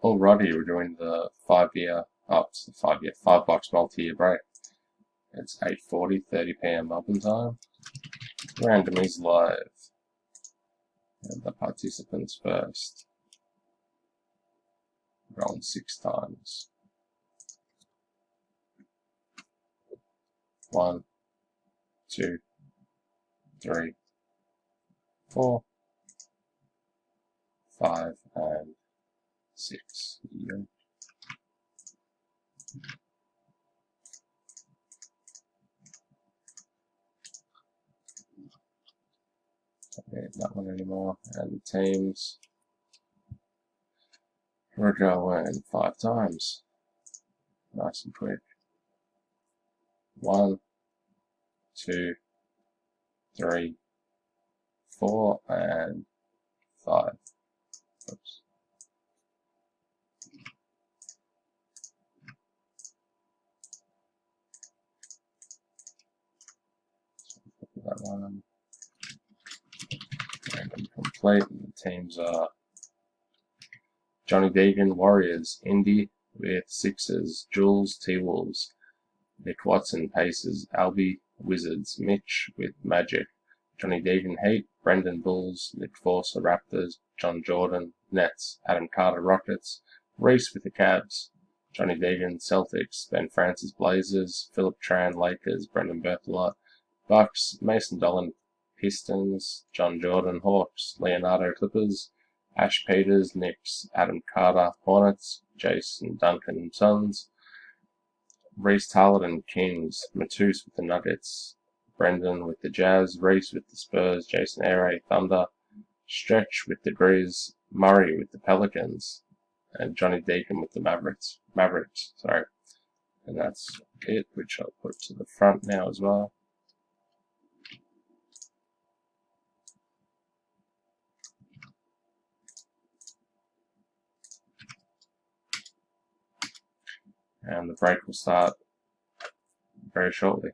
Alrighty, we're doing the 5 bucks multi-year break. It's 8:40, 30 p.m. Melbourne time. Random is live. And the participants first. Rolling 6 times. 1, 2, 3, 4, 5, and 6. Yeah. Don't need that one anymore. And the teams. We're going 5 times. Nice and quick. 1, 2, 3, 4, and 5. Oops. That one. Random complete. And the teams are Johnny Deegan, Warriors, Indy with Sixers, Jules, T-Wolves, Nick Watson, Pacers, Albie, Wizards, Mitch with Magic, Johnny Deegan, Heat, Brendan, Bulls, Nick Forcer, Raptors, John Jordan, Nets, Adam Carter, Rockets, Reese with the Cavs, Johnny Deegan, Celtics, Ben Francis, Blazers, Philip Tran, Lakers, Brendan Berthelot, Bucks, Mason Dolan, Pistons, John Jordan, Hawks, Leonardo, Clippers, Ash Peters, Knicks, Adam Carter, Hornets, Jason Duncan, Suns, Reese Tarleton, Kings, Matus with the Nuggets, Brendan with the Jazz, Reese with the Spurs, Jason Aire, Thunder, Stretch with the Grizz, Murray with the Pelicans, and Johnny Deacon with the Mavericks. And that's it, which I'll put to the front now as well. And the break will start very shortly.